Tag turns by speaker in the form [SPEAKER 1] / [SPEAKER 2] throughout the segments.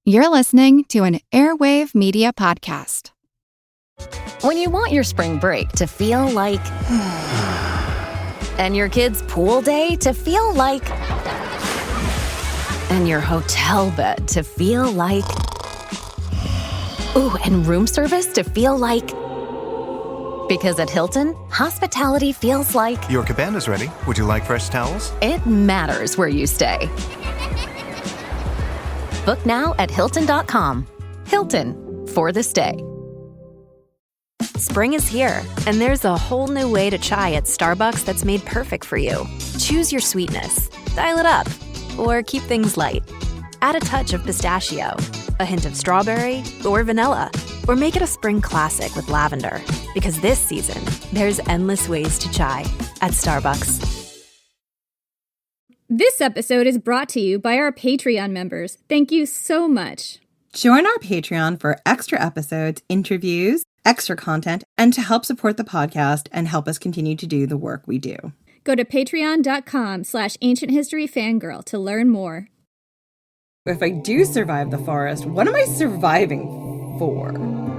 [SPEAKER 1] You're listening to an Airwave Media Podcast.
[SPEAKER 2] When you want your spring break to feel like... and your kids' pool day to feel like... and your hotel bed to feel like... ooh, and room service to feel like... because at Hilton, hospitality feels like...
[SPEAKER 3] Your cabana's ready. Would you like fresh towels?
[SPEAKER 2] It matters where you stay. Book now at Hilton.com. Hilton, for the stay.
[SPEAKER 4] Spring is here, and there's a whole new way to chai at Starbucks that's made perfect for you. Choose your sweetness, dial it up, or keep things light. Add a touch of pistachio, a hint of strawberry, or vanilla, or make it a spring classic with lavender. Because this season, there's endless ways to chai at Starbucks.
[SPEAKER 5] This episode is brought to you by our Patreon members. Thank you so much.
[SPEAKER 6] Join our Patreon for extra episodes, interviews, extra content, and to help support the podcast and help us continue to do the work we do.
[SPEAKER 5] Go to patreon.com/ancienthistoryfangirl to learn more.
[SPEAKER 6] If I do survive the forest, what am I surviving for?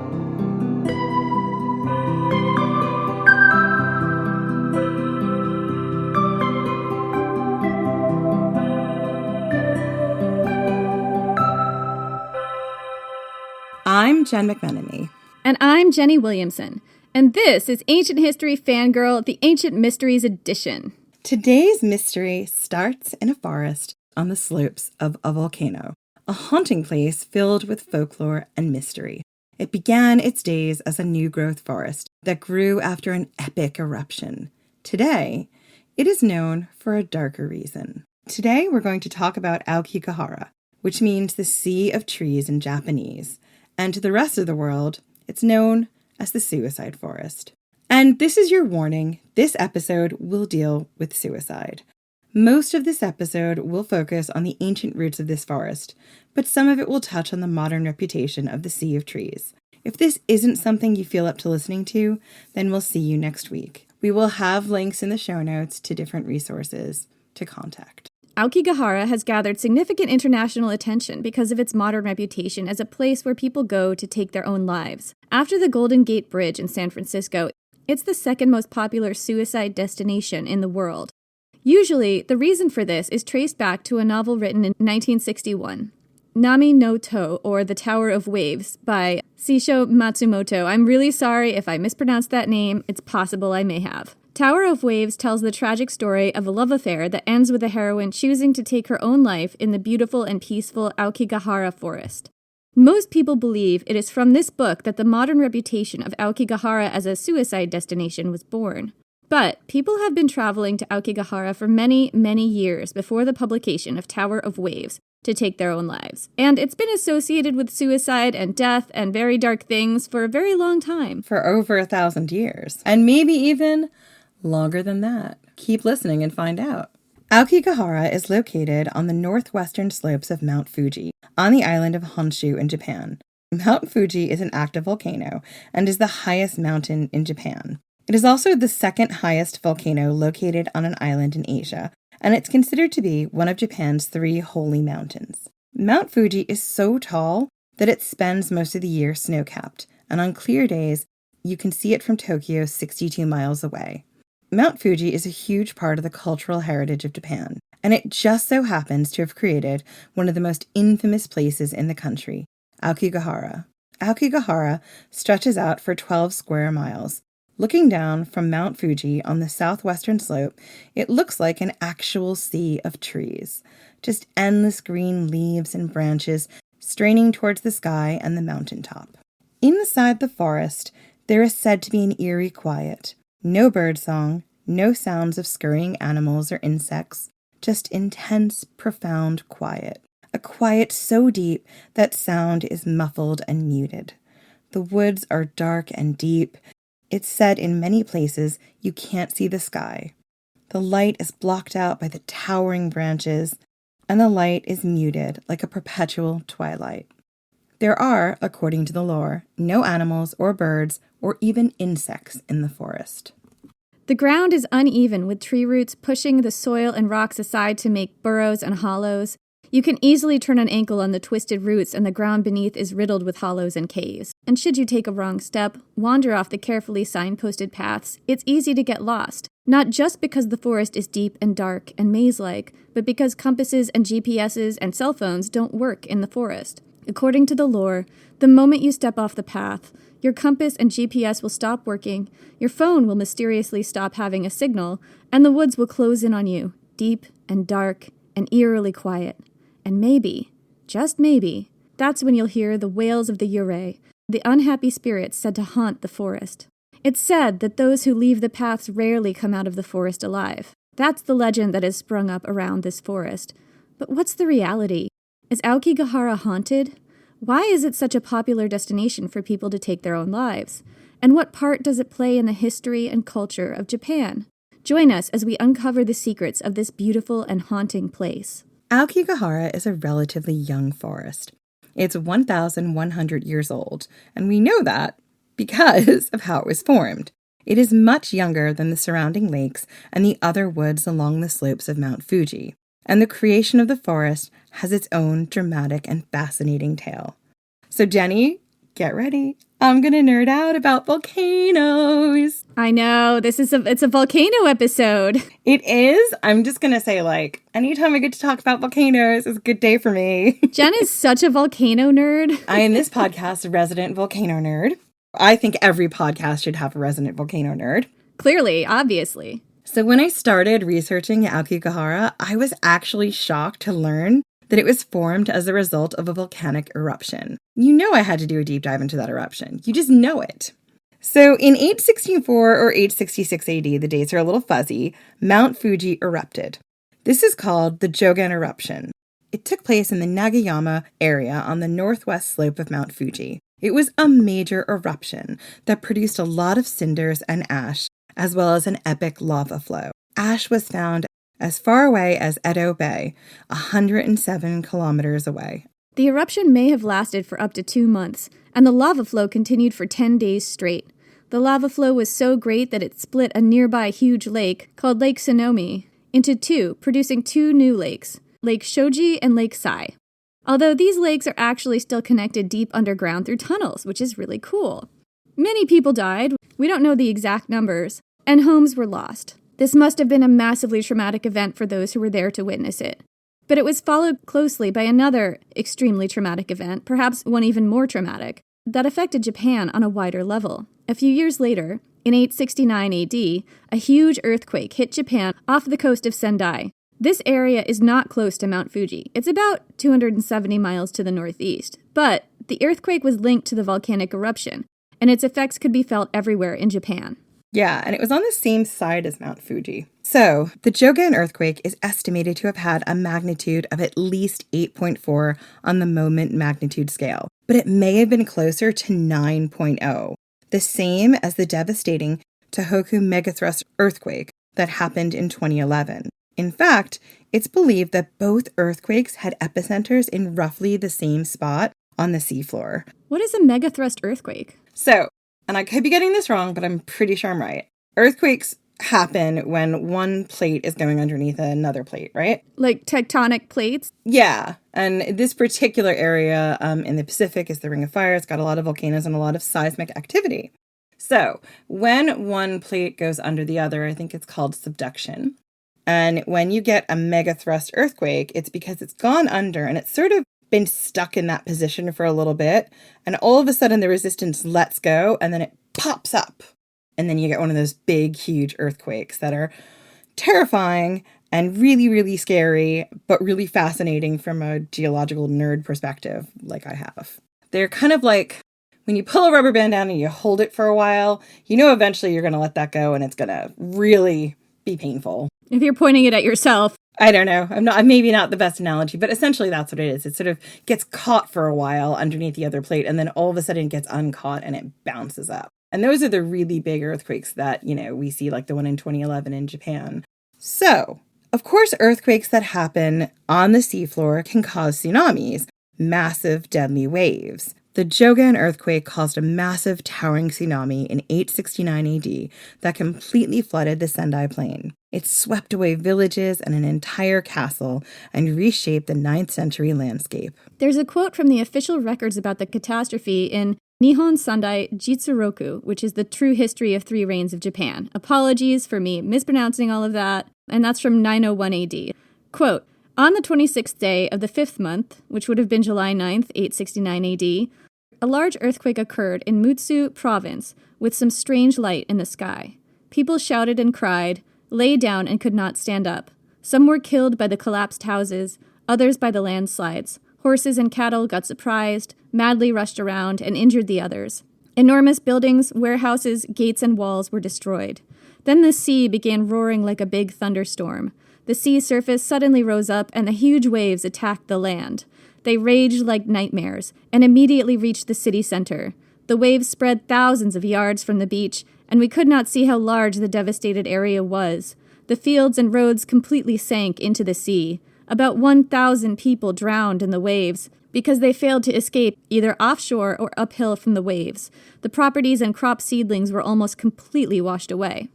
[SPEAKER 6] I'm Jen McMenemy.
[SPEAKER 5] And I'm Jenny Williamson. And this is Ancient History Fangirl, the Ancient Mysteries Edition.
[SPEAKER 6] Today's mystery starts in a forest on the slopes of a volcano, a haunting place filled with folklore and mystery. It began its days as a new-growth forest that grew after an epic eruption. Today, it is known for a darker reason. Today, we're going to talk about Aokigahara, which means the Sea of Trees in Japanese. And to the rest of the world, it's known as the suicide forest. And this is your warning. This episode will deal with suicide. Most of this episode will focus on the ancient roots of this forest, but some of it will touch on the modern reputation of the Sea of Trees. If this isn't something you feel up to listening to, then we'll see you next week. We will have links in the show notes to different resources to contact.
[SPEAKER 5] Aokigahara has gathered significant international attention because of its modern reputation as a place where people go to take their own lives. After the Golden Gate Bridge in San Francisco, it's the second most popular suicide destination in the world. Usually, the reason for this is traced back to a novel written in 1961, Nami no To, or The Tower of Waves, by Seisho Matsumoto. I'm really sorry if I mispronounced that name. It's possible I may have. Tower of Waves tells the tragic story of a love affair that ends with the heroine choosing to take her own life in the beautiful and peaceful Aokigahara forest. Most people believe it is from this book that the modern reputation of Aokigahara as a suicide destination was born. But people have been traveling to Aokigahara for many, many years before the publication of Tower of Waves to take their own lives. And it's been associated with suicide and death and very dark things for a very long time.
[SPEAKER 6] For over 1,000 years. And maybe even longer than that. Keep listening and find out. Aokigahara is located on the northwestern slopes of Mount Fuji, on the island of Honshu in Japan. Mount Fuji is an active volcano and is the highest mountain in Japan. It is also the second highest volcano located on an island in Asia, and it's considered to be one of Japan's 3 holy mountains. Mount Fuji is so tall that it spends most of the year snow-capped, and on clear days, you can see it from Tokyo 62 miles away. Mount Fuji is a huge part of the cultural heritage of Japan, and it just so happens to have created one of the most infamous places in the country, Aokigahara. Aokigahara stretches out for 12 square miles. Looking down from Mount Fuji on the southwestern slope, it looks like an actual sea of trees, just endless green leaves and branches straining towards the sky and the mountaintop. Inside the forest, there is said to be an eerie quiet. No birdsong, no sounds of scurrying animals or insects, just intense, profound quiet. A quiet so deep that sound is muffled and muted. The woods are dark and deep. It's said in many places you can't see the sky. The light is blocked out by the towering branches, and the light is muted like a perpetual twilight. There are, according to the lore, no animals or birds or even insects in the forest.
[SPEAKER 5] The ground is uneven, with tree roots pushing the soil and rocks aside to make burrows and hollows. You can easily turn an ankle on the twisted roots, and the ground beneath is riddled with hollows and caves. And should you take a wrong step, wander off the carefully signposted paths, it's easy to get lost. Not just because the forest is deep and dark and maze-like, but because compasses and GPSs and cell phones don't work in the forest. According to the lore, the moment you step off the path, your compass and GPS will stop working, your phone will mysteriously stop having a signal, and the woods will close in on you, deep and dark and eerily quiet. And maybe, just maybe, that's when you'll hear the wails of the Yurei, the unhappy spirits said to haunt the forest. It's said that those who leave the paths rarely come out of the forest alive. That's the legend that has sprung up around this forest. But what's the reality? Is Aokigahara haunted? Why is it such a popular destination for people to take their own lives? And what part does it play in the history and culture of Japan? Join us as we uncover the secrets of this beautiful and haunting place.
[SPEAKER 6] Aokigahara is a relatively young forest. It's 1,100 years old, and we know that because of how it was formed. It is much younger than the surrounding lakes and the other woods along the slopes of Mount Fuji, and the creation of the forest has its own dramatic and fascinating tale. So Jenny, get ready. I'm going to nerd out about volcanoes.
[SPEAKER 5] I know, it's a volcano episode.
[SPEAKER 6] It is. I'm just going to say, anytime I get to talk about volcanoes, it's a good day for me.
[SPEAKER 5] Jen is such a volcano nerd.
[SPEAKER 6] I am this podcast's resident volcano nerd. I think every podcast should have a resident volcano nerd.
[SPEAKER 5] Clearly, obviously.
[SPEAKER 6] So when I started researching Aokigahara, I was actually shocked to learn that it was formed as a result of a volcanic eruption. You know I had to do a deep dive into that eruption. You just know it. So in 864 or 866 AD, the dates are a little fuzzy, Mount Fuji erupted. This is called the Jogan eruption. It took place in the Nagayama area on the northwest slope of Mount Fuji. It was a major eruption that produced a lot of cinders and ash, as well as an epic lava flow. Ash was found as far away as Edo Bay, 107 kilometers away.
[SPEAKER 5] The eruption may have lasted for up to 2 months, and the lava flow continued for 10 days straight. The lava flow was so great that it split a nearby huge lake, called Lake Sonomi, into two, producing 2 new lakes, Lake Shoji and Lake Sai. Although these lakes are actually still connected deep underground through tunnels, which is really cool. Many people died, we don't know the exact numbers, and homes were lost. This must have been a massively traumatic event for those who were there to witness it. But it was followed closely by another extremely traumatic event, perhaps one even more traumatic, that affected Japan on a wider level. A few years later, in 869 AD, a huge earthquake hit Japan off the coast of Sendai. This area is not close to Mount Fuji. It's about 270 miles to the northeast. But the earthquake was linked to the volcanic eruption, and its effects could be felt everywhere in Japan.
[SPEAKER 6] Yeah, and it was on the same side as Mount Fuji. So, the Jogan earthquake is estimated to have had a magnitude of at least 8.4 on the moment magnitude scale, but it may have been closer to 9.0, the same as the devastating Tohoku megathrust earthquake that happened in 2011. In fact, it's believed that both earthquakes had epicenters in roughly the same spot on the seafloor.
[SPEAKER 5] What is a megathrust earthquake?
[SPEAKER 6] So, and I could be getting this wrong, but I'm pretty sure I'm right. Earthquakes happen when one plate is going underneath another plate, right?
[SPEAKER 5] Like tectonic plates?
[SPEAKER 6] Yeah. And this particular area in the Pacific is the Ring of Fire. It's got a lot of volcanoes and a lot of seismic activity. So when one plate goes under the other, I think it's called subduction. And when you get a megathrust earthquake, it's because it's gone under and it's sort of been stuck in that position for a little bit, and all of a sudden the resistance lets go and then it pops up, and then you get one of those big huge earthquakes that are terrifying and really, really scary, but really fascinating from a geological nerd perspective, like I have. They're kind of like when you pull a rubber band down and you hold it for a while, you know eventually you're going to let that go and it's going to really be painful.
[SPEAKER 5] If you're pointing it at yourself.
[SPEAKER 6] I don't know. I'm maybe not the best analogy, but essentially that's what it is. It sort of gets caught for a while underneath the other plate, and then all of a sudden it gets uncaught and it bounces up. And those are the really big earthquakes that, we see, like the one in 2011 in Japan. So, of course, earthquakes that happen on the seafloor can cause tsunamis, massive deadly waves. The Jogan earthquake caused a massive towering tsunami in 869 AD that completely flooded the Sendai Plain. It swept away villages and an entire castle and reshaped the 9th century landscape.
[SPEAKER 5] There's a quote from the official records about the catastrophe in Nihon Sandai Jitsuroku, which is the true history of 3 reigns of Japan. Apologies for me mispronouncing all of that, and that's from 901 AD. Quote, on the 26th day of the 5th month, which would have been July 9th, 869 AD, a large earthquake occurred in Mutsu province with some strange light in the sky. People shouted and cried, lay down and could not stand up. Some were killed by the collapsed houses, others by the landslides. Horses and cattle got surprised, madly rushed around, and injured the others. Enormous buildings, warehouses, gates, and walls were destroyed. Then the sea began roaring like a big thunderstorm. The sea surface suddenly rose up, and the huge waves attacked the land. They raged like nightmares, and immediately reached the city center. The waves spread thousands of yards from the beach, and we could not see how large the devastated area was. The fields and roads completely sank into the sea. About 1,000 people drowned in the waves because they failed to escape either offshore or uphill from the waves. The properties and crop seedlings were almost completely washed away.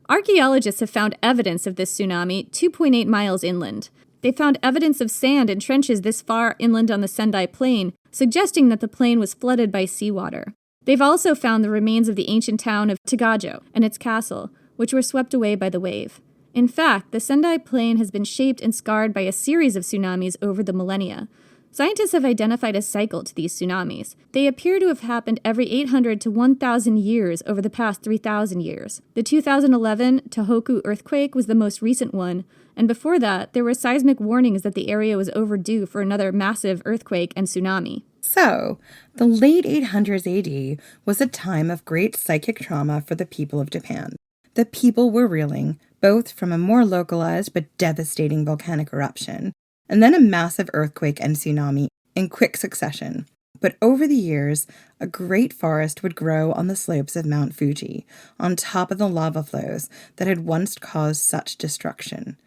[SPEAKER 5] Archaeologists have found evidence of this tsunami 2.8 miles inland. They found evidence of sand in trenches this far inland on the Sendai Plain, suggesting that the plain was flooded by seawater. They've also found the remains of the ancient town of Tagajo and its castle, which were swept away by the wave. In fact, the Sendai Plain has been shaped and scarred by a series of tsunamis over the millennia. Scientists have identified a cycle to these tsunamis. They appear to have happened every 800 to 1,000 years over the past 3,000 years. The 2011 Tohoku earthquake was the most recent one, and before that, there were seismic warnings that the area was overdue for another massive earthquake and tsunami.
[SPEAKER 6] So, the late 800s AD was a time of great psychic trauma for the people of Japan. The people were reeling, both from a more localized but devastating volcanic eruption, and then a massive earthquake and tsunami in quick succession. But over the years, a great forest would grow on the slopes of Mount Fuji, on top of the lava flows that had once caused such destruction.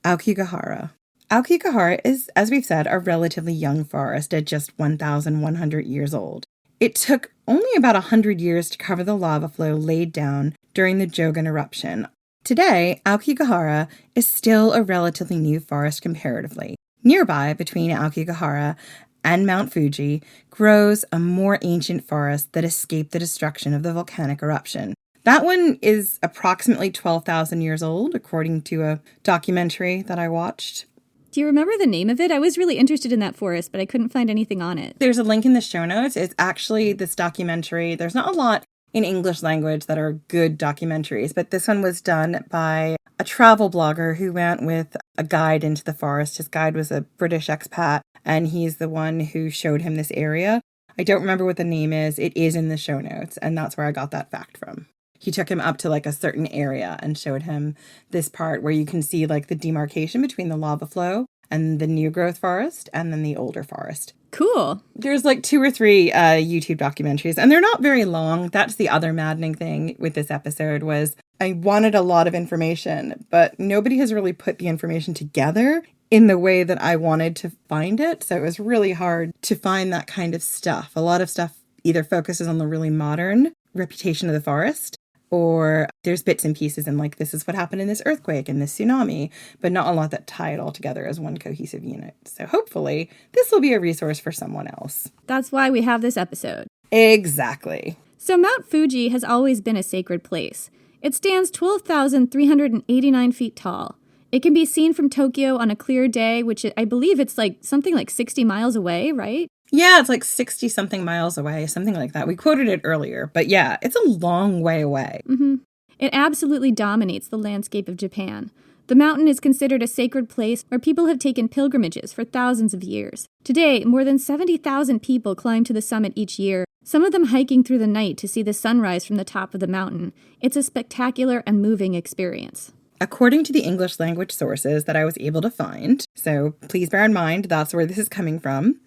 [SPEAKER 6] Aokigahara. Aokigahara is, as we've said, a relatively young forest at just 1,100 years old. It took only about 100 years to cover the lava flow laid down during the Jogan eruption. Today, Aokigahara is still a relatively new forest comparatively. Nearby, between Aokigahara and Mount Fuji, grows a more ancient forest that escaped the destruction of the volcanic eruption. That one is approximately 12,000 years old, according to a documentary that I watched.
[SPEAKER 5] Do you remember the name of it? I was really interested in that forest, but I couldn't find anything on it.
[SPEAKER 6] There's a link in the show notes. It's actually this documentary. There's not a lot in English language that are good documentaries, but this one was done by a travel blogger who went with a guide into the forest. His guide was a British expat, and he's the one who showed him this area. I don't remember what the name is. It is in the show notes, and that's where I got that fact from. He took him up to like a certain area and showed him this part where you can see like the demarcation between the lava flow and the new growth forest and then the older forest.
[SPEAKER 5] Cool.
[SPEAKER 6] There's like 2 or 3 YouTube documentaries, and they're not very long. That's the other maddening thing with this episode was I wanted a lot of information, but nobody has really put the information together in the way that I wanted to find it. So it was really hard to find that kind of stuff. A lot of stuff either focuses on the really modern reputation of the forest, or there's bits and pieces and like, this is what happened in this earthquake and this tsunami, but not a lot that tie it all together as one cohesive unit. So hopefully this will be a resource for someone else.
[SPEAKER 5] That's why we have this episode.
[SPEAKER 6] Exactly.
[SPEAKER 5] So Mount Fuji has always been a sacred place. It stands 12,389 feet tall. It can be seen from Tokyo on a clear day, which I believe it's like something like 60 miles away, right?
[SPEAKER 6] Yeah, it's like 60 something miles away, something like that. We quoted it earlier, but yeah, it's a long way away.
[SPEAKER 5] Mm-hmm. It absolutely dominates the landscape of Japan. The mountain is considered a sacred place where people have taken pilgrimages for thousands of years. Today, more than 70,000 people climb to the summit each year, some of them hiking through the night to see the sunrise from the top of the mountain. It's a spectacular and moving experience.
[SPEAKER 6] According to the English language sources that I was able to find, so please bear in mind that's where this is coming from,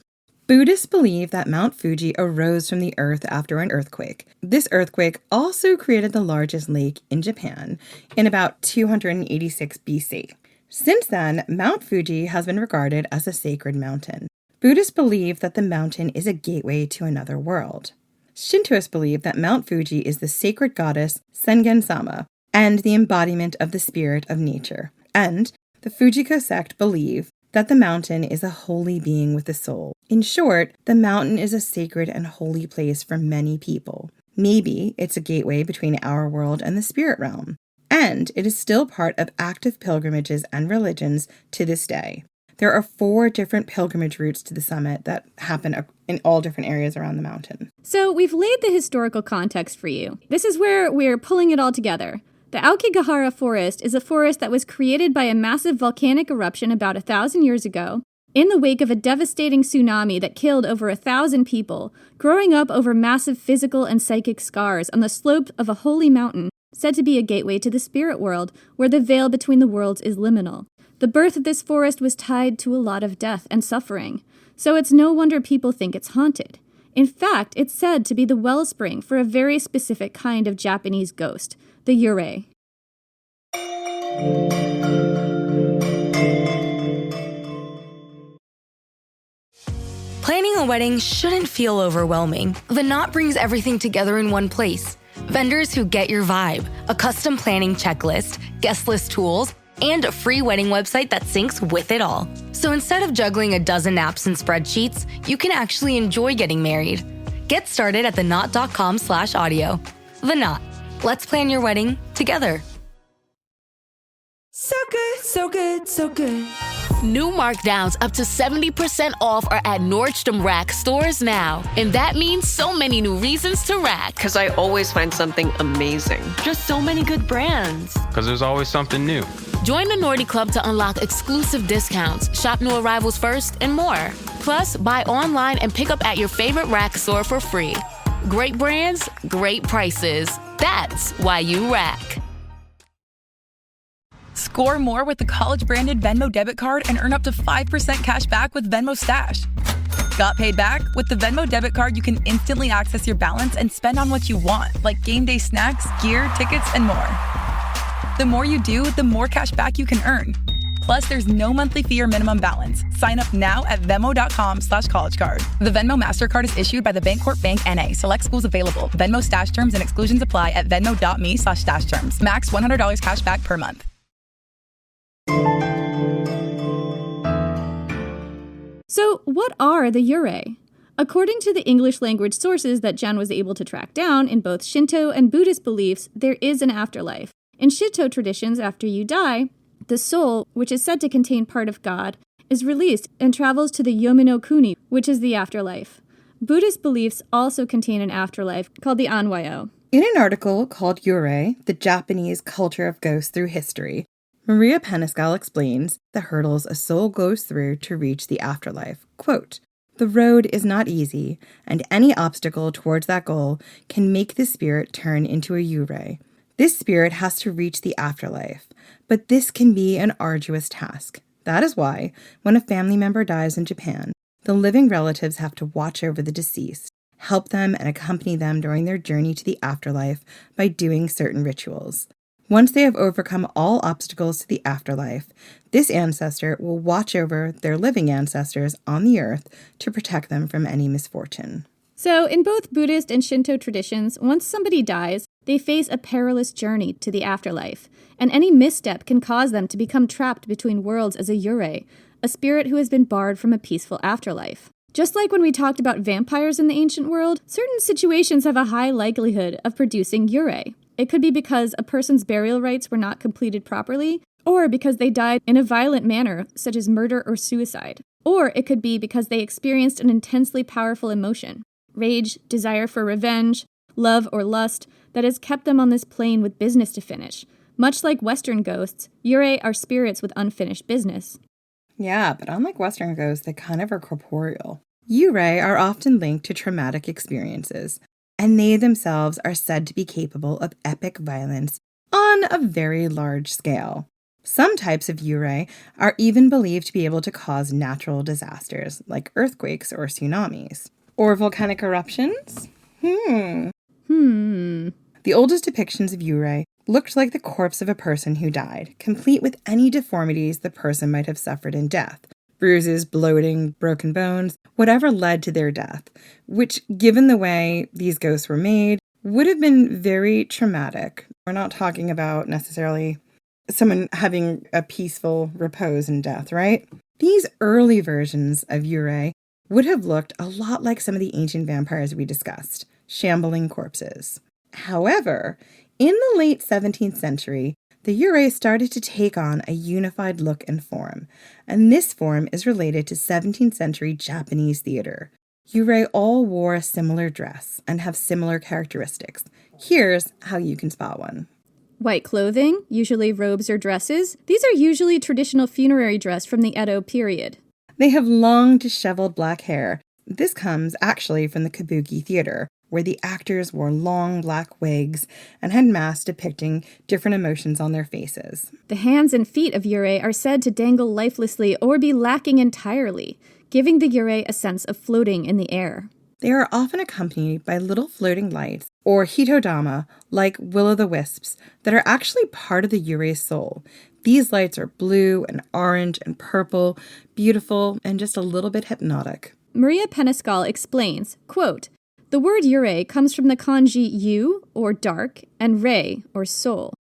[SPEAKER 6] Buddhists believe that Mount Fuji arose from the earth after an earthquake. This earthquake also created the largest lake in Japan in about 286 BC. Since then, Mount Fuji has been regarded as a sacred mountain. Buddhists believe that the mountain is a gateway to another world. Shintoists believe that Mount Fuji is the sacred goddess Sengen-sama, and the embodiment of the spirit of nature. And the Fujiko sect believe that the mountain is a holy being with a soul. In short, the mountain is a sacred and holy place for many people. Maybe it's a gateway between our world and the spirit realm. And it is still part of active pilgrimages and religions to this day. There are 4 different pilgrimage routes to the summit that happen in all different areas around the mountain.
[SPEAKER 5] So we've laid the historical context for you. This is where we're pulling it all together. The Aokigahara forest is a forest that was created by a massive volcanic eruption about 1,000 years ago, in the wake of a devastating tsunami that killed over 1,000 people, growing up over massive physical and psychic scars on the slope of a holy mountain, said to be a gateway to the spirit world, where the veil between the worlds is liminal. The birth of this forest was tied to a lot of death and suffering, so it's no wonder people think it's haunted. In fact, it's said to be the wellspring for a very specific kind of Japanese ghost, the Yurei.
[SPEAKER 7] Planning a wedding shouldn't feel overwhelming. The Knot brings everything together in one place. Vendors who get your vibe, a custom planning checklist, guest list tools, and a free wedding website that syncs with it all. So instead of juggling a dozen apps and spreadsheets, you can actually enjoy getting married. Get started at theknot.com/audio. The Knot. Let's plan your wedding together.
[SPEAKER 8] So good, so good, so good.
[SPEAKER 9] New markdowns up to 70% off are at Nordstrom Rack stores now. And that means so many new reasons to rack.
[SPEAKER 10] Because I always find something amazing.
[SPEAKER 11] Just so many good brands.
[SPEAKER 12] Because there's always something new.
[SPEAKER 9] Join the Nordy Club to unlock exclusive discounts, shop new arrivals first, and more. Plus, buy online and pick up at your favorite Rack store for free. Great brands, great prices. That's why you rack.
[SPEAKER 13] Score more with the college-branded Venmo debit card and earn up to 5% cash back with Venmo Stash. Got paid back? With the Venmo debit card, you can instantly access your balance and spend on what you want, like game day snacks, gear, tickets, and more. The more you do, the more cash back you can earn. Plus, there's no monthly fee or minimum balance. Sign up now at Venmo.com/collegecard. The Venmo MasterCard is issued by the Bancorp Bank N.A. Select schools available. Venmo Stash terms and exclusions apply at venmo.me/stash terms. Max $100 cash back per month.
[SPEAKER 5] So, what are the Yurei? According to the English language sources that Jen was able to track down, in both Shinto and Buddhist beliefs, there is an afterlife. In Shinto traditions, after you die, the soul, which is said to contain part of God, is released and travels to the Yomi no Kuni, which is the afterlife. Buddhist beliefs also contain an afterlife called the Anwayo.
[SPEAKER 6] In an article called Yurei, the Japanese Culture of Ghosts Through History, Maria Peniscal explains the hurdles a soul goes through to reach the afterlife. Quote, "The road is not easy, and any obstacle towards that goal can make the spirit turn into a Yurei. This spirit has to reach the afterlife, but this can be an arduous task. That is why, when a family member dies in Japan, the living relatives have to watch over the deceased, help them and accompany them during their journey to the afterlife by doing certain rituals. Once they have overcome all obstacles to the afterlife, this ancestor will watch over their living ancestors on the earth to protect them from any misfortune."
[SPEAKER 5] So, in both Buddhist and Shinto traditions, once somebody dies, they face a perilous journey to the afterlife, and any misstep can cause them to become trapped between worlds as a Yurei, a spirit who has been barred from a peaceful afterlife. Just like when we talked about vampires in the ancient world, certain situations have a high likelihood of producing Yurei. It could be because a person's burial rites were not completed properly, or because they died in a violent manner, such as murder or suicide. Or it could be because they experienced an intensely powerful emotion, rage, desire for revenge, love or lust, that has kept them on this plane with business to finish. Much like Western ghosts, Yurei are spirits with unfinished business.
[SPEAKER 6] Yeah, but unlike Western ghosts, they kind of are corporeal. Yurei are often linked to traumatic experiences, and they themselves are said to be capable of epic violence on a very large scale. Some types of Yurei are even believed to be able to cause natural disasters, like earthquakes or tsunamis. Or volcanic eruptions? The oldest depictions of Yurei looked like the corpse of a person who died, complete with any deformities the person might have suffered in death. Bruises, bloating, broken bones, whatever led to their death, which, given the way these ghosts were made, would have been very traumatic, We're not talking about necessarily someone having a peaceful repose in death, right? These early versions of Yurei would have looked a lot like some of the ancient vampires we discussed, shambling corpses. However, in the late 17th century, the Yurei started to take on a unified look and form, and this form is related to 17th century Japanese theater. Yurei all wore a similar dress and have similar characteristics. Here's how you can spot one.
[SPEAKER 5] White clothing, usually robes or dresses. These are usually traditional funerary dress from the Edo period.
[SPEAKER 6] They have long, disheveled black hair. This comes actually from the kabuki theater, where the actors wore long black wigs and had masks depicting different emotions on their faces.
[SPEAKER 5] The hands and feet of Yurei are said to dangle lifelessly or be lacking entirely, giving the Yurei a sense of floating in the air.
[SPEAKER 6] They are often accompanied by little floating lights, or hitodama, like will-o'-the-wisps, that are actually part of the Yurei's soul. These lights are blue and orange and purple, beautiful, and just a little bit hypnotic.
[SPEAKER 5] Maria Peniscal explains, quote, "The word Yurei comes from the kanji yu, or dark, and rei, or soul.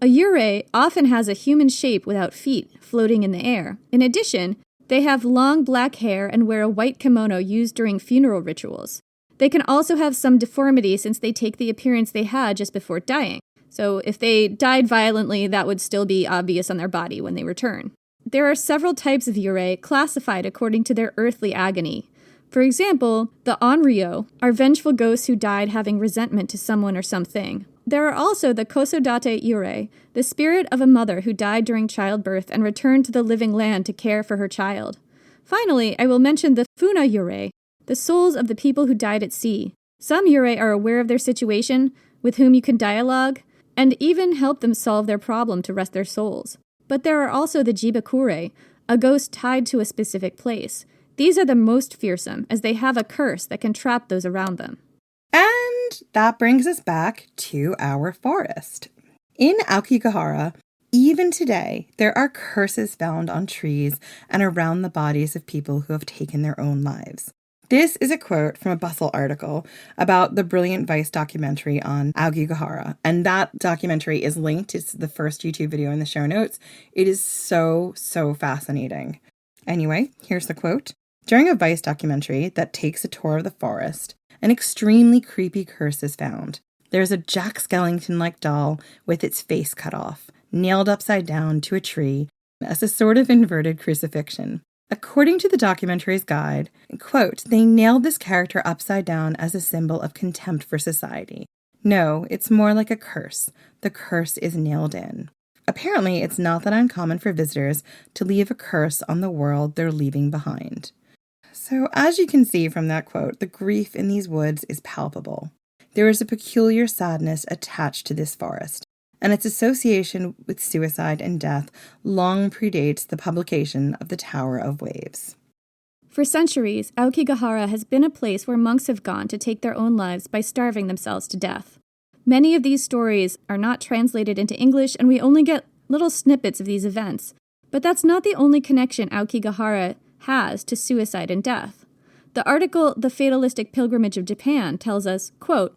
[SPEAKER 5] A Yurei often has a human shape without feet, floating in the air. In addition, they have long black hair and wear a white kimono used during funeral rituals. They can also have some deformity since they take the appearance they had just before dying. So if they died violently, that would still be obvious on their body when they return. There are several types of Yurei classified according to their earthly agony. For example, the Onryo are vengeful ghosts who died having resentment to someone or something. There are also the Kosodate Yurei, the spirit of a mother who died during childbirth and returned to the living land to care for her child. Finally, I will mention the Funa Yurei, the souls of the people who died at sea. Some Yurei are aware of their situation, with whom you can dialogue, and even help them solve their problem to rest their souls. But there are also the Jibakurei, a ghost tied to a specific place. These are the most fearsome, as they have a curse that can trap those around them.
[SPEAKER 6] And that brings us back to our forest. In Aokigahara, even today, there are curses found on trees and around the bodies of people who have taken their own lives. This is a quote from a Bustle article about the brilliant Vice documentary on Aokigahara, and that documentary is linked. It's the first YouTube video in the show notes. It is so fascinating. Anyway, here's the quote. During a Vice documentary that takes a tour of the forest, an extremely creepy curse is found. There's a Jack Skellington-like doll with its face cut off, nailed upside down to a tree as a sort of inverted crucifixion. According to the documentary's guide, quote, they nailed this character upside down as a symbol of contempt for society. No, it's more like a curse. The curse is nailed in. Apparently, it's not that uncommon for visitors to leave a curse on the world they're leaving behind. So, as you can see from that quote, the grief in these woods is palpable. There is a peculiar sadness attached to this forest, and its association with suicide and death long predates the publication of the Tower of Waves.
[SPEAKER 5] For centuries, Aokigahara has been a place where monks have gone to take their own lives by starving themselves to death. Many of these stories are not translated into English, and we only get little snippets of these events. But that's not the only connection Aokigahara has to suicide and death. The article, The Fatalistic Pilgrimage of Japan, tells us, quote,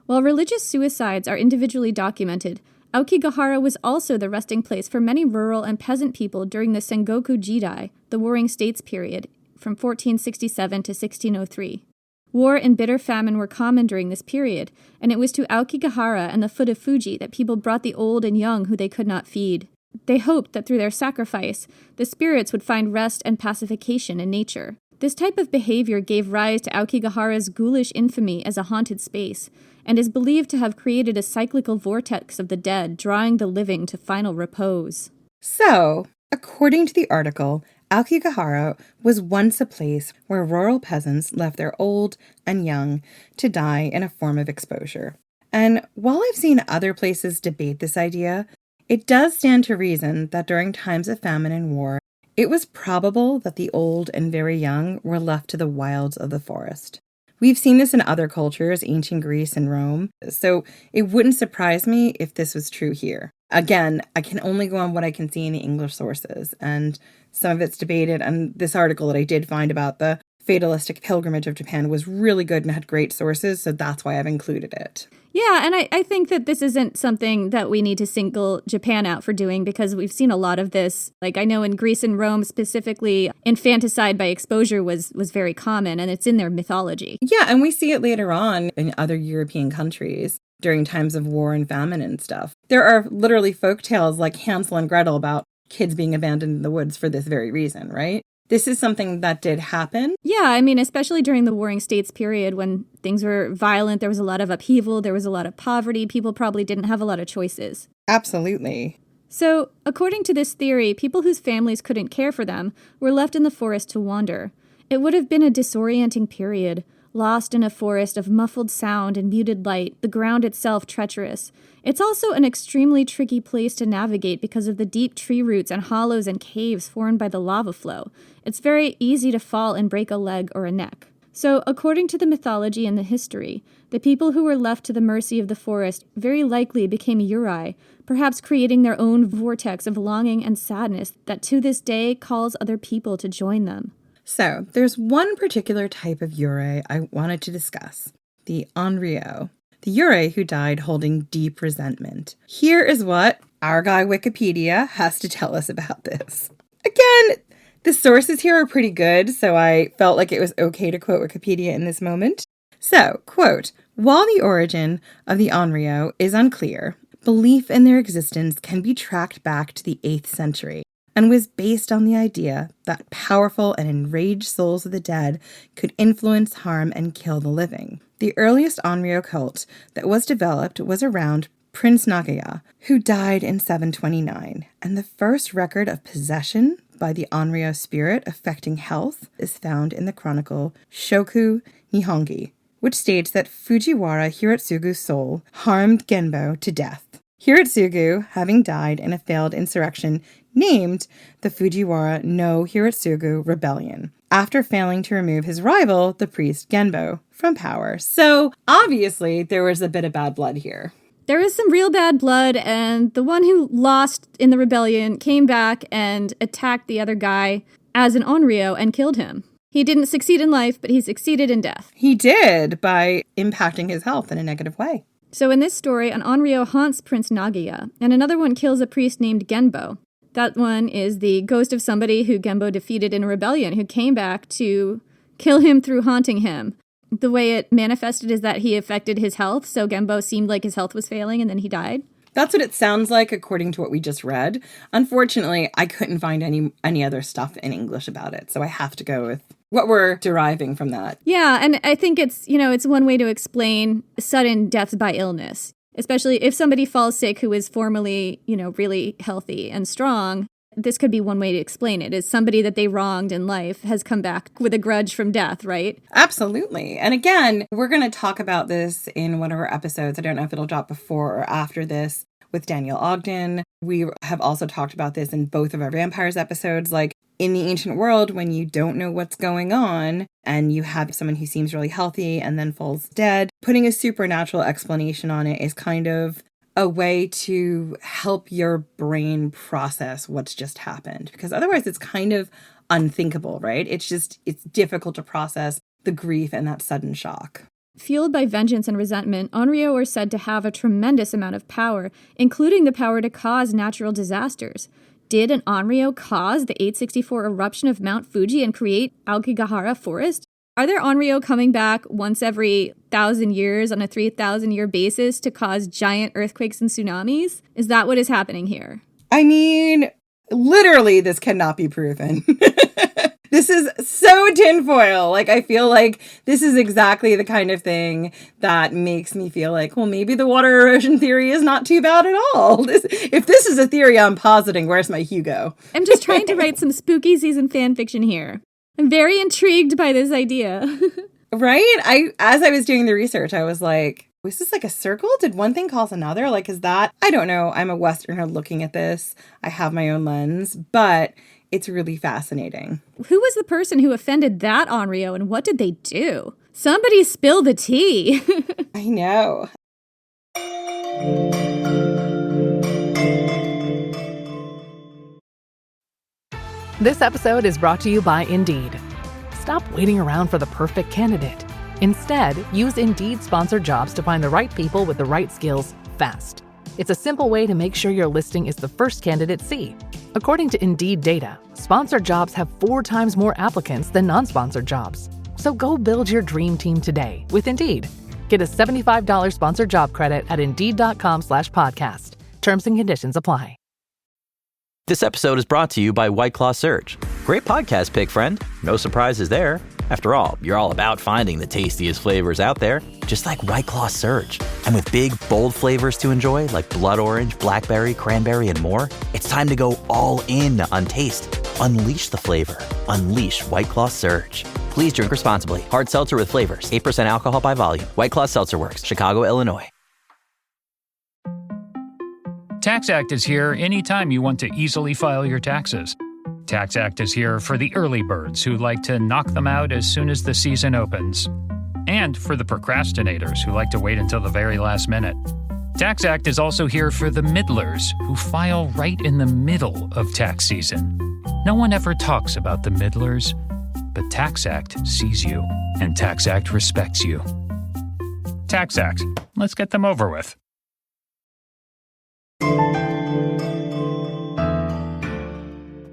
[SPEAKER 5] while religious suicides are individually documented, Aokigahara was also the resting place for many rural and peasant people during the Sengoku Jidai, the Warring States period, from 1467 to 1603. War and bitter famine were common during this period, and it was to Aokigahara and the foot of Fuji that people brought the old and young who they could not feed. They hoped that through their sacrifice, the spirits would find rest and pacification in nature. This type of behavior gave rise to Aokigahara's ghoulish infamy as a haunted space, and is believed to have created a cyclical vortex of the dead, drawing the living to final repose.
[SPEAKER 6] So, according to the article, Aokigahara was once a place where rural peasants left their old and young to die in a form of exposure. And while I've seen other places debate this idea, it does stand to reason that during times of famine and war, it was probable that the old and very young were left to the wilds of the forest. We've seen this in other cultures, ancient Greece and Rome, so it wouldn't surprise me if this was true here. Again, I can only go on what I can see in the English sources, and some of it's debated, and this article that I did find about the Fatalistic Pilgrimage of Japan was really good and had great sources, so that's why I've included it.
[SPEAKER 5] Yeah, and I think that this isn't something that we need to single Japan out for doing, because we've seen a lot of this. Like, I know in Greece and Rome specifically, infanticide by exposure was very common, and it's in their mythology.
[SPEAKER 6] Yeah, and we see it later on in other European countries during times of war and famine and stuff. There are literally folk tales like Hansel and Gretel about kids being abandoned in the woods for this very reason, right? This is something that did happen.
[SPEAKER 5] Yeah, I mean, especially during the Warring States period when things were violent, there was a lot of upheaval, there was a lot of poverty, people probably didn't have a lot of choices.
[SPEAKER 6] Absolutely.
[SPEAKER 5] So, according to this theory, people whose families couldn't care for them were left in the forest to wander. It would have been a disorienting period, lost in a forest of muffled sound and muted light, the ground itself treacherous. It's also an extremely tricky place to navigate because of the deep tree roots and hollows and caves formed by the lava flow. It's very easy to fall and break a leg or a neck. So, according to the mythology and the history, the people who were left to the mercy of the forest very likely became Yurei, perhaps creating their own vortex of longing and sadness that to this day calls other people to join them.
[SPEAKER 6] So, there's one particular type of Yurei I wanted to discuss, the Onryo, the Yurei who died holding deep resentment. Here is what our guy Wikipedia has to tell us about this. Again, the sources here are pretty good, so I felt like it was okay to quote Wikipedia in this moment. So, quote, while the origin of the Onryo is unclear, belief in their existence can be tracked back to the 8th century, and was based on the idea that powerful and enraged souls of the dead could influence, harm, and kill the living. The earliest Onryo cult that was developed was around Prince Nagaya, who died in 729, and the first record of possession by the Onryo spirit affecting health is found in the chronicle Shoku Nihongi, which states that Fujiwara Hiratsugu's soul harmed Genbo to death. Hiratsugu, having died in a failed insurrection named the Fujiwara no Hiratsugu Rebellion, after failing to remove his rival, the priest Genbo, from power. So, obviously, there was a bit of bad blood here.
[SPEAKER 5] There was some real bad blood, and the one who lost in the rebellion came back and attacked the other guy as an Onryo and killed him. He didn't succeed in life, but he succeeded in death.
[SPEAKER 6] He did, by impacting his health in a negative way.
[SPEAKER 5] So in this story, an Onryo haunts Prince Nagaya, and another one kills a priest named Genbo. That one is the ghost of somebody who Genbo defeated in a rebellion, who came back to kill him through haunting him. The way it manifested is that he affected his health, so Genbo seemed like his health was failing, and then he died.
[SPEAKER 6] That's what it sounds like, according to what we just read. Unfortunately, I couldn't find any other stuff in English about it, so I have to go with what we're deriving from that.
[SPEAKER 5] Yeah, and I think it's one way to explain sudden deaths by illness, especially if somebody falls sick who is formerly, really healthy and strong. This could be one way to explain it, is somebody that they wronged in life has come back with a grudge from death, right?
[SPEAKER 6] Absolutely. And again, we're going to talk about this in one of our episodes. I don't know if it'll drop before or after this with Daniel Ogden. We have also talked about this in both of our vampires episodes. Like, in the ancient world, when you don't know what's going on and you have someone who seems really healthy and then falls dead, putting a supernatural explanation on it is kind of a way to help your brain process what's just happened. Because otherwise it's kind of unthinkable, right? It's difficult to process the grief and that sudden shock.
[SPEAKER 5] Fueled by vengeance and resentment, Onryo are said to have a tremendous amount of power, including the power to cause natural disasters. Did an Onryo cause the 864 eruption of Mount Fuji and create Aokigahara Forest? Are there Onryo coming back once every 1,000 years on a 3,000-year basis to cause giant earthquakes and tsunamis? Is that what is happening here?
[SPEAKER 6] I mean, literally, this cannot be proven. This is so tinfoil. Like, I feel like this is exactly the kind of thing that makes me feel like, well, maybe the water erosion theory is not too bad at all. If this is a theory I'm positing, where's my Hugo?
[SPEAKER 5] I'm just trying to write some spooky season fan fiction here. I'm very intrigued by this idea.
[SPEAKER 6] Right? As I was doing the research, I was like, was this like a circle? Did one thing cause another? Like, is that? I don't know. I'm a Westerner looking at this. I have my own lens, but it's really fascinating.
[SPEAKER 5] Who was the person who offended that Onryo, and what did they do? Somebody spill the tea.
[SPEAKER 6] I know.
[SPEAKER 12] This episode is brought to you by Indeed. Stop waiting around for the perfect candidate. Instead, use Indeed sponsored jobs to find the right people with the right skills fast. It's a simple way to make sure your listing is the first candidates see. According to Indeed data, sponsored jobs have 4 times more applicants than non-sponsored jobs. So go build your dream team today with Indeed. Get a $75 sponsored job credit at Indeed.com/podcast. Terms and conditions apply.
[SPEAKER 14] This episode is brought to you by White Claw Surge. Great podcast pick, friend. No surprises there. After all, you're all about finding the tastiest flavors out there, just like White Claw Surge. And with big, bold flavors to enjoy, like blood orange, blackberry, cranberry, and more, it's time to go all in on taste. Unleash the flavor. Unleash White Claw Surge. Please drink responsibly. Hard seltzer with flavors. 8% alcohol by volume. White Claw Seltzer Works. Chicago, Illinois.
[SPEAKER 15] Tax Act is here anytime you want to easily file your taxes. Tax Act is here for the early birds who like to knock them out as soon as the season opens. And for the procrastinators who like to wait until the very last minute. Tax Act is also here for the middlers who file right in the middle of tax season. No one ever talks about the middlers, but Tax Act sees you, and Tax Act respects you. Tax Act. Let's get them over with.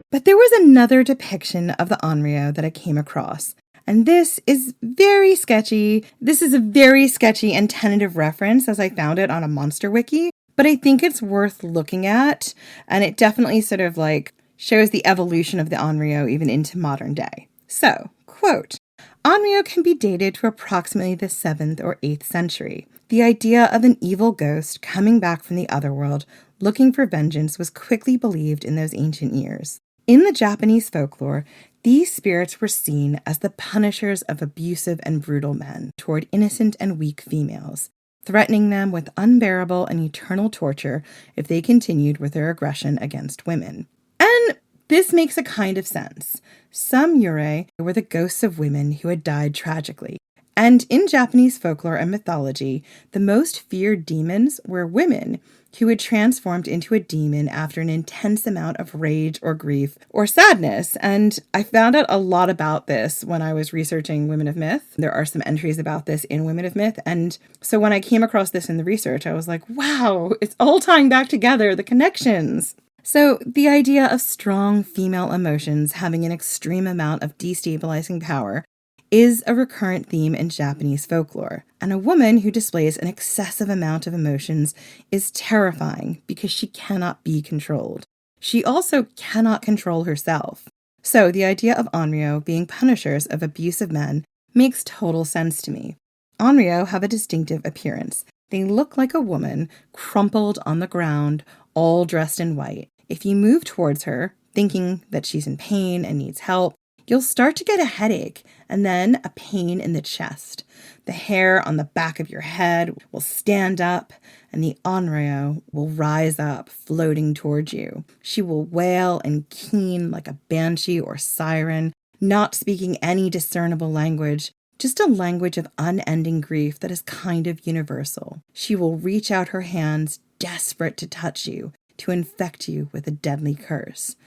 [SPEAKER 6] But there was another depiction of the Onryo that I came across, and this is very sketchy. This is a very sketchy and tentative reference as I found it on a monster wiki, but I think it's worth looking at, and it definitely sort of like shows the evolution of the Onryo even into modern day. So, quote, Onryo can be dated to approximately the 7th or 8th century. The idea of an evil ghost coming back from the otherworld looking for vengeance was quickly believed in those ancient years. In the Japanese folklore, these spirits were seen as the punishers of abusive and brutal men toward innocent and weak females, threatening them with unbearable and eternal torture if they continued with their aggression against women. And this makes a kind of sense. Some Yurei were the ghosts of women who had died tragically. And in Japanese folklore and mythology, the most feared demons were women who had transformed into a demon after an intense amount of rage or grief or sadness. And I found out a lot about this when I was researching Women of Myth. There are some entries about this in Women of Myth. And so when I came across this in the research, I was like, wow, it's all tying back together, the connections. So the idea of strong female emotions having an extreme amount of destabilizing power is a recurrent theme in Japanese folklore, and a woman who displays an excessive amount of emotions is terrifying because she cannot be controlled. She also cannot control herself. So the idea of Onryo being punishers of abusive men makes total sense to me. Onryo have a distinctive appearance. They look like a woman crumpled on the ground, all dressed in white. If you move towards her, thinking that she's in pain and needs help, you'll start to get a headache and then a pain in the chest. The hair on the back of your head will stand up and the Onryo will rise up, floating towards you. She will wail and keen like a banshee or siren, not speaking any discernible language, just a language of unending grief that is kind of universal. She will reach out her hands, desperate to touch you, to infect you with a deadly curse.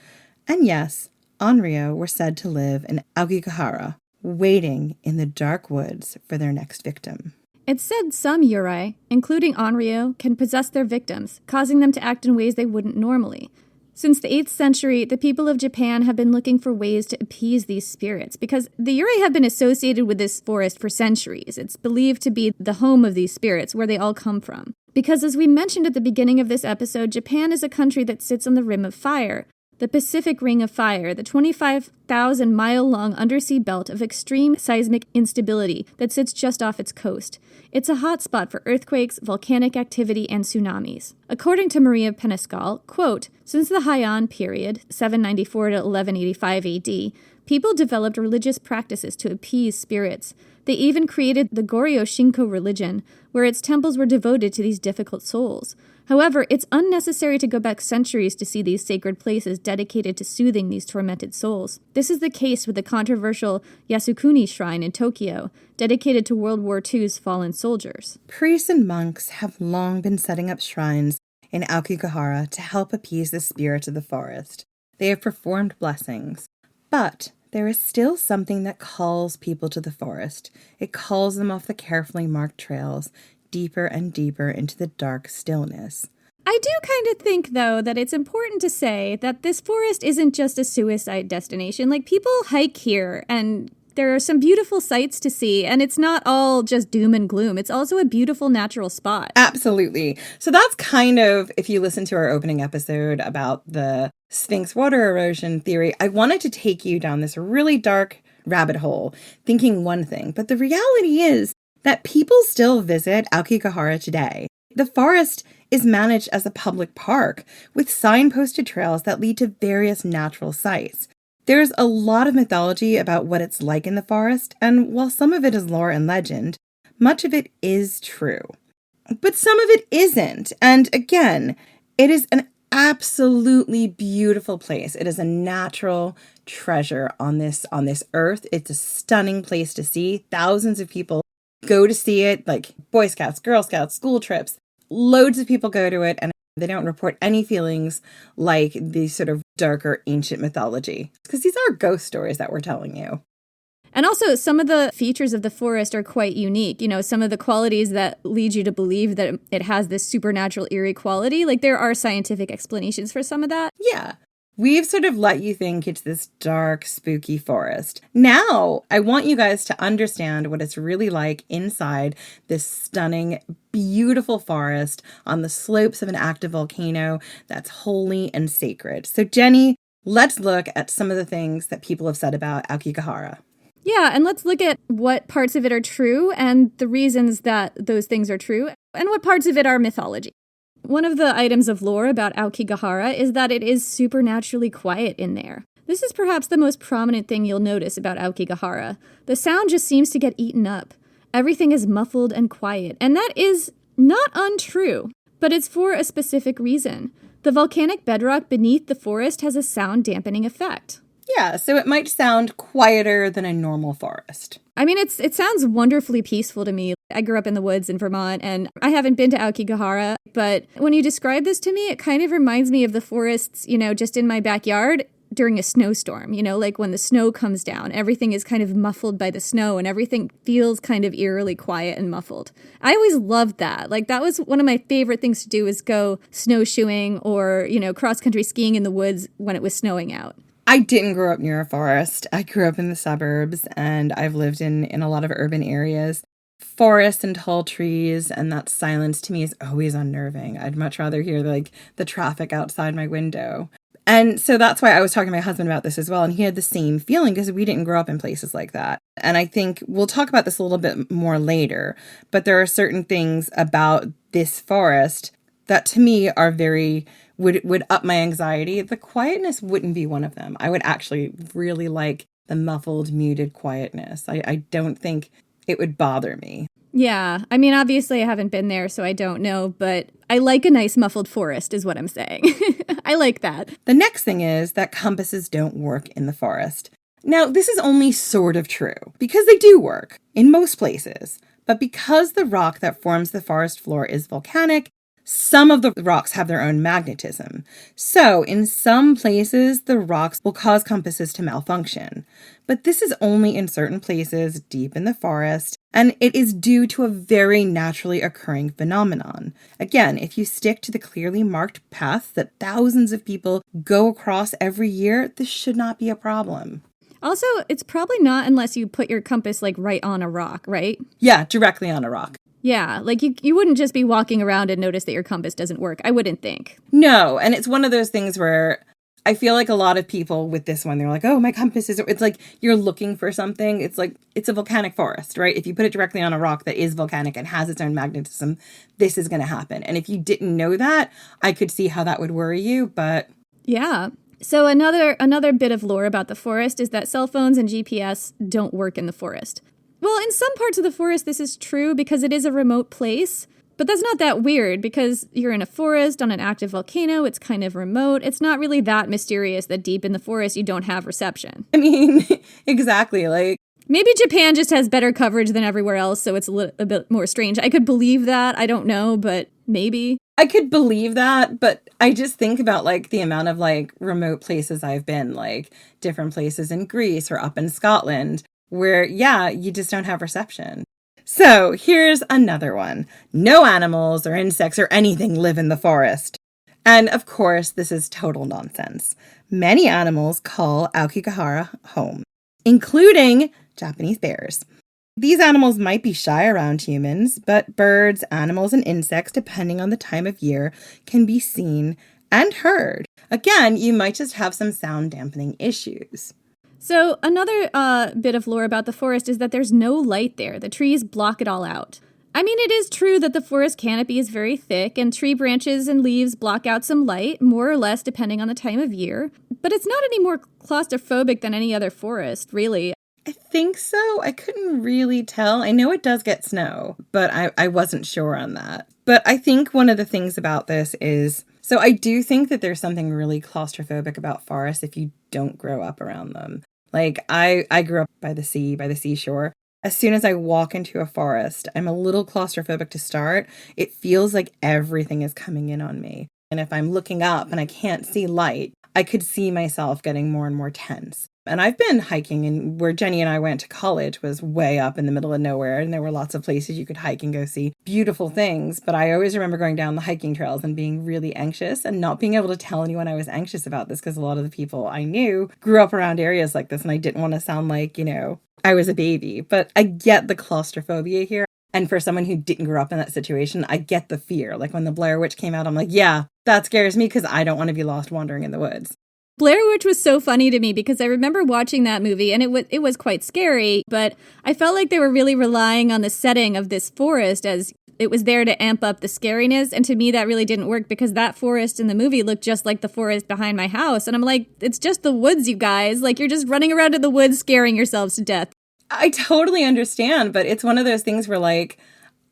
[SPEAKER 6] And yes, Onryo were said to live in Aokigahara, waiting in the dark woods for their next victim.
[SPEAKER 5] It's said some Yurei, including Onryo, can possess their victims, causing them to act in ways they wouldn't normally. Since the 8th century, the people of Japan have been looking for ways to appease these spirits, because the Yurei have been associated with this forest for centuries. It's believed to be the home of these spirits, where they all come from. Because as we mentioned at the beginning of this episode, Japan is a country that sits on the Rim of Fire, the Pacific Ring of Fire, the 25,000-mile-long undersea belt of extreme seismic instability that sits just off its coast. It's a hotspot for earthquakes, volcanic activity, and tsunamis. According to Maria Peniscal, quote, since the Heian period, 794 to 1185 AD, people developed religious practices to appease spirits. They even created the Goryo Shinko religion, where its temples were devoted to these difficult souls. However, it's unnecessary to go back centuries to see these sacred places dedicated to soothing these tormented souls. This is the case with the controversial Yasukuni Shrine in Tokyo, dedicated to World War II's fallen soldiers.
[SPEAKER 6] Priests and monks have long been setting up shrines in Aokigahara to help appease the spirits of the forest. They have performed blessings, but there is still something that calls people to the forest. It calls them off the carefully marked trails, deeper and deeper into the dark stillness.
[SPEAKER 5] I do kind of think, though, that it's important to say that this forest isn't just a suicide destination. Like, people hike here, and there are some beautiful sights to see, and it's not all just doom and gloom. It's also a beautiful natural spot.
[SPEAKER 6] Absolutely. So that's kind of, if you listen to our opening episode about the Sphinx water erosion theory, I wanted to take you down this really dark rabbit hole, thinking one thing. But the reality is that people still visit Aokigahara today. The forest is managed as a public park with signposted trails that lead to various natural sites. There's a lot of mythology about what it's like in the forest, and while some of it is lore and legend, much of it is true. But some of it isn't. And again, it is an absolutely beautiful place. It is a natural treasure on this earth. It's a stunning place to see. Thousands of people go to see it, like Boy Scouts, Girl Scouts, school trips. Loads of people go to it, and they don't report any feelings like the sort of darker ancient mythology. Because these are ghost stories that we're telling you.
[SPEAKER 5] And also, some of the features of the forest are quite unique. You know, some of the qualities that lead you to believe that it has this supernatural eerie quality. Like, there are scientific explanations for some of that.
[SPEAKER 6] Yeah. We've sort of let you think it's this dark, spooky forest. Now, I want you guys to understand what it's really like inside this stunning, beautiful forest on the slopes of an active volcano that's holy and sacred. So, Jenny, let's look at some of the things that people have said about Aokigahara.
[SPEAKER 5] Yeah, and let's look at what parts of it are true and the reasons that those things are true, and what parts of it are mythology. One of the items of lore about Aokigahara is that it is supernaturally quiet in there. This is perhaps the most prominent thing you'll notice about Aokigahara. The sound just seems to get eaten up. Everything is muffled and quiet, and that is not untrue, but it's for a specific reason. The volcanic bedrock beneath the forest has a sound dampening effect.
[SPEAKER 6] Yeah, so it might sound quieter than a normal forest.
[SPEAKER 5] I mean, it sounds wonderfully peaceful to me. I grew up in the woods in Vermont, and I haven't been to Aokigahara, but when you describe this to me, it kind of reminds me of the forests, you know, just in my backyard during a snowstorm, you know, like when the snow comes down, everything is kind of muffled by the snow, and everything feels kind of eerily quiet and muffled. I always loved that. Like, that was one of my favorite things to do, is go snowshoeing or, you know, cross-country skiing in the woods when it was snowing out.
[SPEAKER 6] I didn't grow up near a forest. I grew up in the suburbs, and I've lived in a lot of urban areas. Forests and tall trees and that silence to me is always unnerving. I'd much rather hear the traffic outside my window. And so that's why I was talking to my husband about this as well. And he had the same feeling because we didn't grow up in places like that. And I think we'll talk about this a little bit more later. But there are certain things about this forest that to me are very, would up my anxiety. The quietness wouldn't be one of them. I would actually really like the muffled, muted quietness. I don't think it would bother me.
[SPEAKER 5] Yeah, I mean, obviously I haven't been there, so I don't know, but I like a nice muffled forest is what I'm saying. I like that.
[SPEAKER 6] The next thing is that compasses don't work in the forest. Now, this is only sort of true, because they do work in most places. But because the rock that forms the forest floor is volcanic, some of the rocks have their own magnetism. So, in some places, the rocks will cause compasses to malfunction. But this is only in certain places deep in the forest, and it is due to a very naturally occurring phenomenon. Again, if you stick to the clearly marked path that thousands of people go across every year, this should not be a problem.
[SPEAKER 5] Also, it's probably not unless you put your compass right on a rock, right?
[SPEAKER 6] Yeah, directly on a rock.
[SPEAKER 5] Yeah, like you wouldn't just be walking around and notice that your compass doesn't work. I wouldn't think.
[SPEAKER 6] No, and it's one of those things where I feel like a lot of people with this one, they're like, oh, my compass is, it's like you're looking for something. It's like, it's a volcanic forest, right? If you put it directly on a rock that is volcanic and has its own magnetism, this is going to happen. And if you didn't know that, I could see how that would worry you, but...
[SPEAKER 5] Yeah. So another bit of lore about the forest is that cell phones and GPS don't work in the forest. Well, in some parts of the forest, this is true because it is a remote place. But that's not that weird because you're in a forest on an active volcano. It's kind of remote. It's not really that mysterious that deep in the forest you don't have reception.
[SPEAKER 6] I mean, exactly.
[SPEAKER 5] Maybe Japan just has better coverage than everywhere else, so it's a bit more strange. I could believe that. I don't know, but maybe.
[SPEAKER 6] I could believe that, but I just think about like the amount of like remote places I've been, like different places in Greece or up in Scotland, where, yeah, you just don't have reception. So here's another one. No animals or insects or anything live in the forest. And of course, this is total nonsense. Many animals call Aokigahara home, including Japanese bears. These animals might be shy around humans, but birds, animals, and insects, depending on the time of year, can be seen and heard. Again, you might just have some sound dampening issues.
[SPEAKER 5] So another bit of lore about the forest is that there's no light there. The trees block it all out. I mean, it is true that the forest canopy is very thick and tree branches and leaves block out some light, more or less depending on the time of year. But it's not any more claustrophobic than any other forest, really.
[SPEAKER 6] I think so. I couldn't really tell. I know it does get snow, but I wasn't sure on that. But I think one of the things about this is, so I do think that there's something really claustrophobic about forests if you don't grow up around them. Like, I grew up by the seashore. As soon as I walk into a forest, I'm a little claustrophobic to start. It feels like everything is coming in on me. And if I'm looking up and I can't see light, I could see myself getting more and more tense. And I've been hiking, and where Jenny and I went to college was way up in the middle of nowhere, and there were lots of places you could hike and go see beautiful things. But I always remember going down the hiking trails and being really anxious and not being able to tell anyone I was anxious about this, because a lot of the people I knew grew up around areas like this, and I didn't want to sound like, I was a baby. But I get the claustrophobia here. And for someone who didn't grow up in that situation, I get the fear. Like when the Blair Witch came out, I'm like, yeah, that scares me because I don't want to be lost wandering in the woods.
[SPEAKER 5] Blair Witch was so funny to me because I remember watching that movie and it was quite scary, but I felt like they were really relying on the setting of this forest as it was there to amp up the scariness. And to me, that really didn't work because that forest in the movie looked just like the forest behind my house. And I'm like, it's just the woods, you guys. Like, you're just running around in the woods scaring yourselves to death.
[SPEAKER 6] I totally understand, but it's one of those things where, like,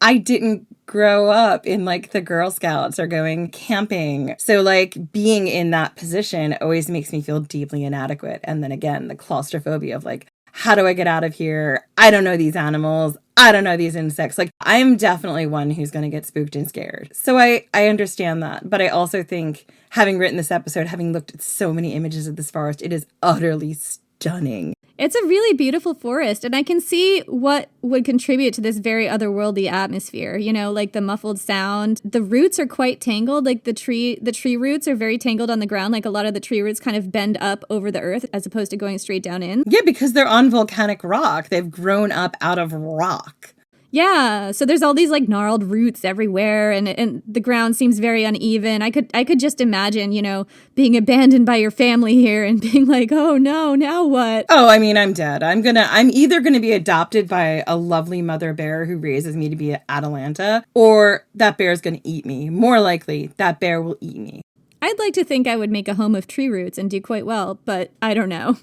[SPEAKER 6] I didn't grow up in, like, the Girl Scouts or going camping. So, like, being in that position always makes me feel deeply inadequate. And then again, the claustrophobia of, like, how do I get out of here? I don't know these animals. I don't know these insects. Like, I'm definitely one who's going to get spooked and scared. So I understand that. But I also think, having written this episode, having looked at so many images of this forest, it is utterly stunning.
[SPEAKER 5] It's a really beautiful forest, and I can see what would contribute to this very otherworldly atmosphere, like the muffled sound. The roots are quite tangled, like the tree roots are very tangled on the ground, like a lot of the tree roots kind of bend up over the earth as opposed to going straight down in.
[SPEAKER 6] Yeah, because they're on volcanic rock. They've grown up out of rock.
[SPEAKER 5] Yeah, so there's all these like gnarled roots everywhere, and the ground seems very uneven. I could just imagine, being abandoned by your family here and being like, oh no, now what?
[SPEAKER 6] Oh, I mean, I'm dead. I'm either gonna be adopted by a lovely mother bear who raises me to be an Atalanta, or that bear's gonna eat me. More likely, that bear will eat me.
[SPEAKER 5] I'd like to think I would make a home of tree roots and do quite well, but I don't know.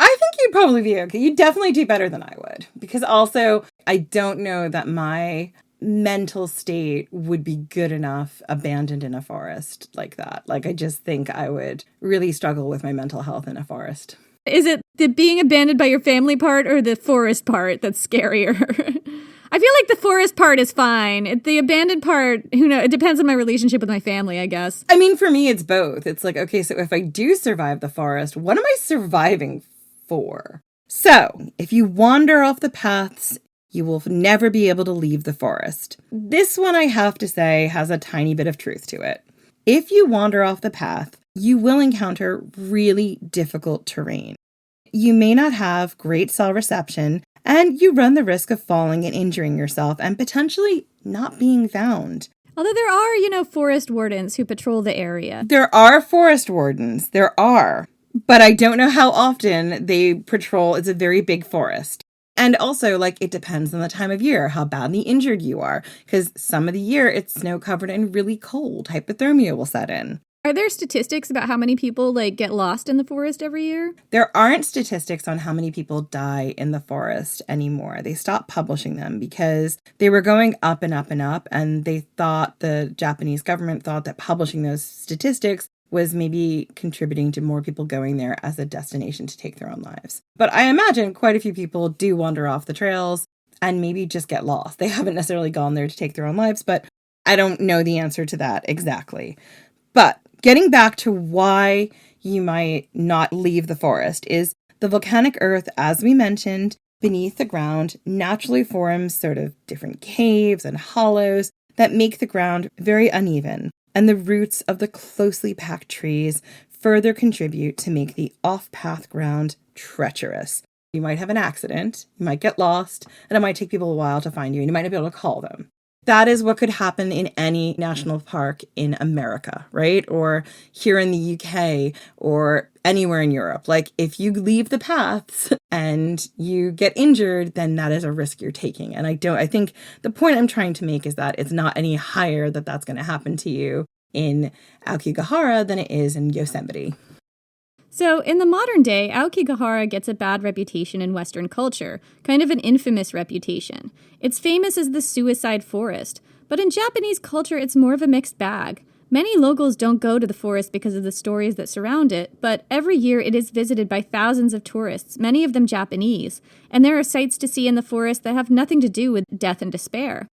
[SPEAKER 6] I think you'd probably be okay. You'd definitely do better than I would. Because also, I don't know that my mental state would be good enough abandoned in a forest like that. Like, I just think I would really struggle with my mental health in a forest.
[SPEAKER 5] Is it the being abandoned by your family part or the forest part that's scarier? I feel like the forest part is fine. The abandoned part, it depends on my relationship with my family, I guess.
[SPEAKER 6] I mean, for me, it's both. It's like, okay, so if I do survive the forest, what am I surviving for? So, if you wander off the paths, you will never be able to leave the forest. This one, I have to say, has a tiny bit of truth to it. If you wander off the path, you will encounter really difficult terrain. You may not have great cell reception, and you run the risk of falling and injuring yourself and potentially not being found.
[SPEAKER 5] Although there are, forest wardens who patrol the area.
[SPEAKER 6] There are forest wardens. There are. But I don't know how often they patrol. It's a very big forest. And also, like, it depends on the time of year, how badly injured you are. Because some of the year, it's snow-covered and really cold. Hypothermia will set in.
[SPEAKER 5] Are there statistics about how many people, get lost in the forest every year?
[SPEAKER 6] There aren't statistics on how many people die in the forest anymore. They stopped publishing them because they were going up and up and up. And the Japanese government thought that publishing those statistics was maybe contributing to more people going there as a destination to take their own lives. But I imagine quite a few people do wander off the trails and maybe just get lost. They haven't necessarily gone there to take their own lives, but I don't know the answer to that exactly. But getting back to why you might not leave the forest is the volcanic earth, as we mentioned, beneath the ground naturally forms sort of different caves and hollows that make the ground very uneven. And the roots of the closely packed trees further contribute to make the off-path ground treacherous. You might have an accident, you might get lost, and it might take people a while to find you, and you might not be able to call them. That is what could happen in any national park in America, right? Or here in the UK or anywhere in Europe. Like, if you leave the paths and you get injured, then that is a risk you're taking. And I think the point I'm trying to make is that it's not any higher that that's going to happen to you in Aokigahara than it is in Yosemite.
[SPEAKER 5] So, in the modern day, Aokigahara gets a bad reputation in Western culture, kind of an infamous reputation. It's famous as the suicide forest, but in Japanese culture, it's more of a mixed bag. Many locals don't go to the forest because of the stories that surround it, but every year it is visited by thousands of tourists, many of them Japanese, and there are sights to see in the forest that have nothing to do with death and despair.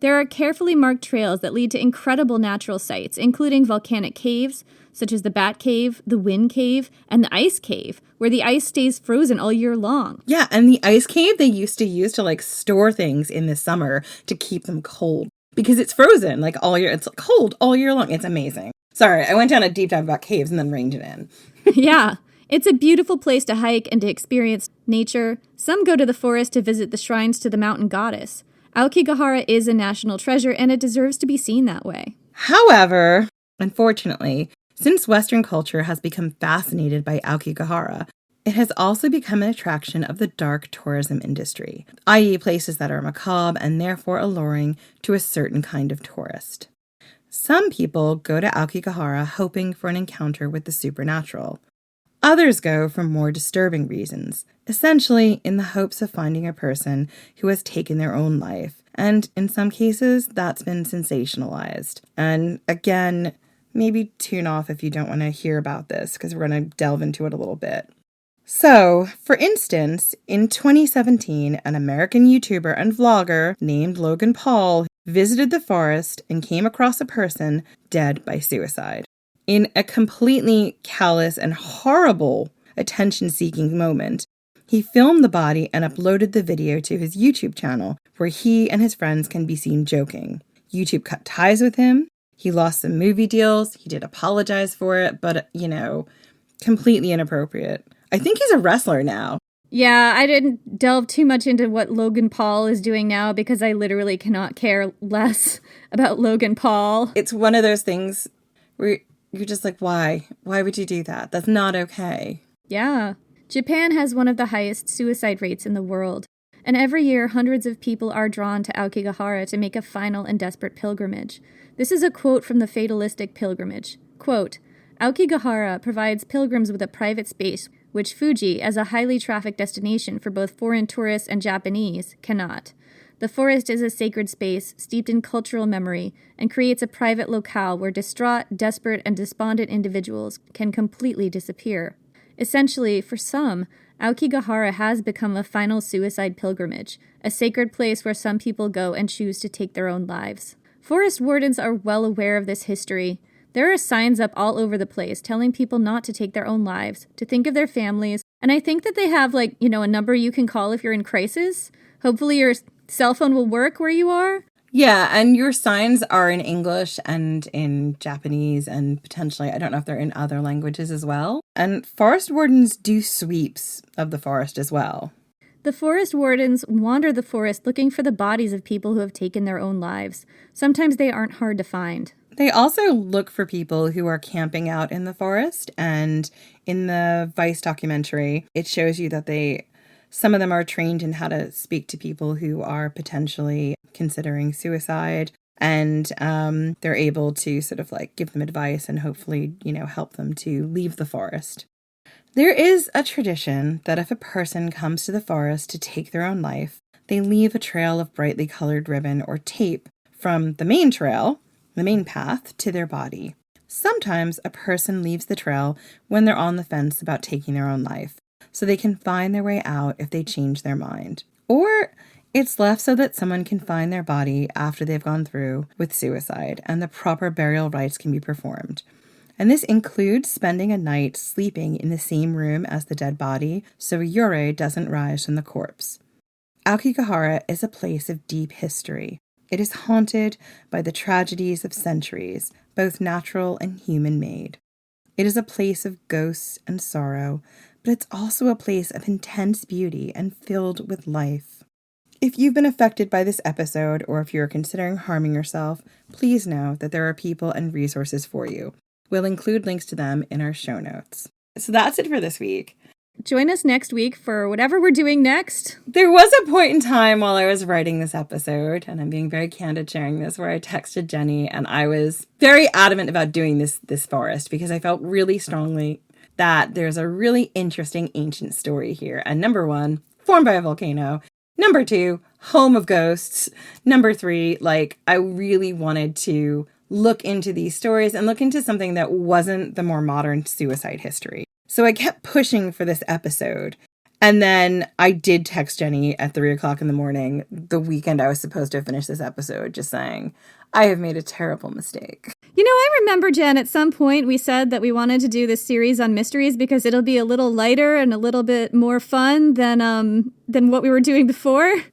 [SPEAKER 5] There are carefully marked trails that lead to incredible natural sights, including volcanic caves, such as the Bat Cave, the Wind Cave, and the Ice Cave, where the ice stays frozen all year long.
[SPEAKER 6] Yeah, and the ice cave they used to use to store things in the summer to keep them cold because it's frozen all year. It's cold all year long. It's amazing. Sorry, I went down a deep dive about caves and then reined it in.
[SPEAKER 5] Yeah, it's a beautiful place to hike and to experience nature. Some go to the forest to visit the shrines to the mountain goddess. Aokigahara is a national treasure, and it deserves to be seen that way.
[SPEAKER 6] However, unfortunately, since Western culture has become fascinated by Aokigahara, it has also become an attraction of the dark tourism industry, i.e. places that are macabre and therefore alluring to a certain kind of tourist. Some people go to Aokigahara hoping for an encounter with the supernatural. Others go for more disturbing reasons, essentially in the hopes of finding a person who has taken their own life, and in some cases, that's been sensationalized. And again, maybe tune off if you don't want to hear about this, because we're going to delve into it a little bit. So, for instance, in 2017, an American YouTuber and vlogger named Logan Paul visited the forest and came across a person dead by suicide. In a completely callous and horrible attention-seeking moment, he filmed the body and uploaded the video to his YouTube channel, where he and his friends can be seen joking. YouTube cut ties with him. He lost some movie deals. He did apologize for it, but, completely inappropriate. I think he's a wrestler now.
[SPEAKER 5] Yeah, I didn't delve too much into what Logan Paul is doing now because I literally cannot care less about Logan Paul.
[SPEAKER 6] It's one of those things where you're just like, why? Why would you do that? That's not okay.
[SPEAKER 5] Yeah. Japan has one of the highest suicide rates in the world, and every year hundreds of people are drawn to Aokigahara to make a final and desperate pilgrimage. This is a quote from the Fatalistic Pilgrimage. Quote, Aokigahara provides pilgrims with a private space which Fuji, as a highly trafficked destination for both foreign tourists and Japanese, cannot. The forest is a sacred space steeped in cultural memory and creates a private locale where distraught, desperate, and despondent individuals can completely disappear. Essentially, for some, Aokigahara has become a final suicide pilgrimage, a sacred place where some people go and choose to take their own lives. Forest wardens are well aware of this history. There are signs up all over the place telling people not to take their own lives, to think of their families, and I think that they have, a number you can call if you're in crisis. Hopefully your cell phone will work where you are.
[SPEAKER 6] Yeah, and your signs are in English and in Japanese and potentially, I don't know if they're in other languages as well. And forest wardens do sweeps of the forest as well.
[SPEAKER 5] The forest wardens wander the forest looking for the bodies of people who have taken their own lives. Sometimes they aren't hard to find.
[SPEAKER 6] They also look for people who are camping out in the forest, and in the Vice documentary, it shows you that some of them are trained in how to speak to people who are potentially considering suicide, and they're able to sort of give them advice and hopefully, help them to leave the forest. There is a tradition that if a person comes to the forest to take their own life, they leave a trail of brightly colored ribbon or tape from the main trail, the main path, to their body. Sometimes a person leaves the trail when they're on the fence about taking their own life, so they can find their way out if they change their mind. Or it's left so that someone can find their body after they've gone through with suicide and the proper burial rites can be performed. And this includes spending a night sleeping in the same room as the dead body so Yurei doesn't rise from the corpse. Aokigahara is a place of deep history. It is haunted by the tragedies of centuries, both natural and human-made. It is a place of ghosts and sorrow, but it's also a place of intense beauty and filled with life. If you've been affected by this episode, or if you're considering harming yourself, please know that there are people and resources for you. We'll include links to them in our show notes. So that's it for this week.
[SPEAKER 5] Join us next week for whatever we're doing next.
[SPEAKER 6] There was a point in time while I was writing this episode, and I'm being very candid sharing this, where I texted Jenny and I was very adamant about doing this forest because I felt really strongly that there's a really interesting ancient story here. And number 1, formed by a volcano. Number 2, home of ghosts. Number 3, I really wanted to look into these stories and look into something that wasn't the more modern suicide history. So I kept pushing for this episode. And then I did text Jenny at 3:00 in the morning, the weekend I was supposed to finish this episode, just saying, I have made a terrible mistake.
[SPEAKER 5] You know, I remember, Jen, at some point we said that we wanted to do this series on mysteries because it'll be a little lighter and a little bit more fun than what we were doing before.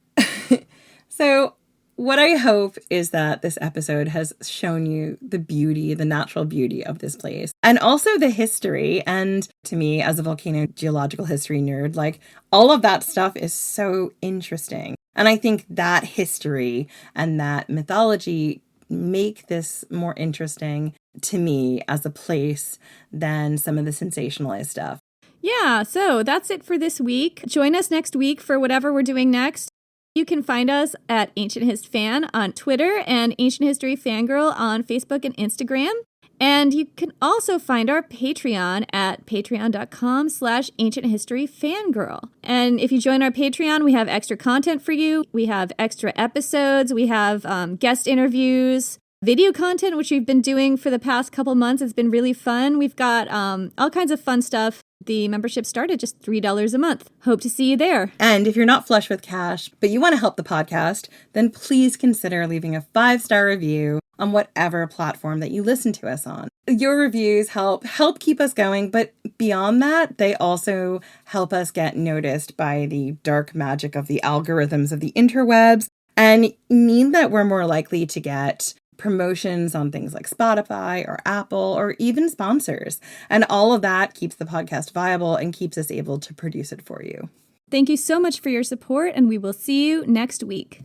[SPEAKER 6] So what I hope is that this episode has shown you the beauty, the natural beauty of this place, and also the history. And to me, as a volcano geological history nerd, all of that stuff is so interesting. And I think that history and that mythology make this more interesting to me as a place than some of the sensationalized stuff.
[SPEAKER 5] Yeah, so that's it for this week. Join us next week for whatever we're doing next. You can find us at Ancient Hist Fan on Twitter and Ancient History Fangirl on Facebook and Instagram. And you can also find our Patreon at patreon.com/Ancient History Fangirl. And if you join our Patreon, we have extra content for you. We have extra episodes. We have guest interviews, video content, which we've been doing for the past couple months. It's been really fun. We've got all kinds of fun stuff. The membership started just $3 a month. Hope to see you there.
[SPEAKER 6] And if you're not flush with cash, but you want to help the podcast, then please consider leaving a 5-star review on whatever platform that you listen to us on. Your reviews help keep us going, but beyond that, they also help us get noticed by the dark magic of the algorithms of the interwebs and mean that we're more likely to get promotions on things like Spotify or Apple or even sponsors. And all of that keeps the podcast viable and keeps us able to produce it for you.
[SPEAKER 5] Thank you so much for your support, and we will see you next week.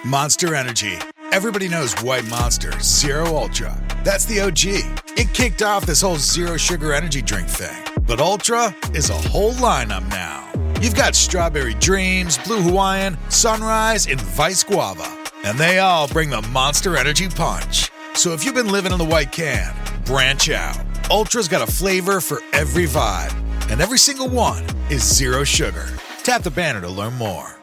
[SPEAKER 16] Monster Energy. Everybody knows White Monster Zero Ultra. That's the OG. It kicked off this whole zero sugar energy drink thing. But Ultra is a whole lineup now. You've got Strawberry Dreams, Blue Hawaiian, Sunrise, and Vice Guava. And they all bring the Monster Energy punch. So if you've been living in the white can, branch out. Ultra's got a flavor for every vibe. And every single one is zero sugar. Tap the banner to learn more.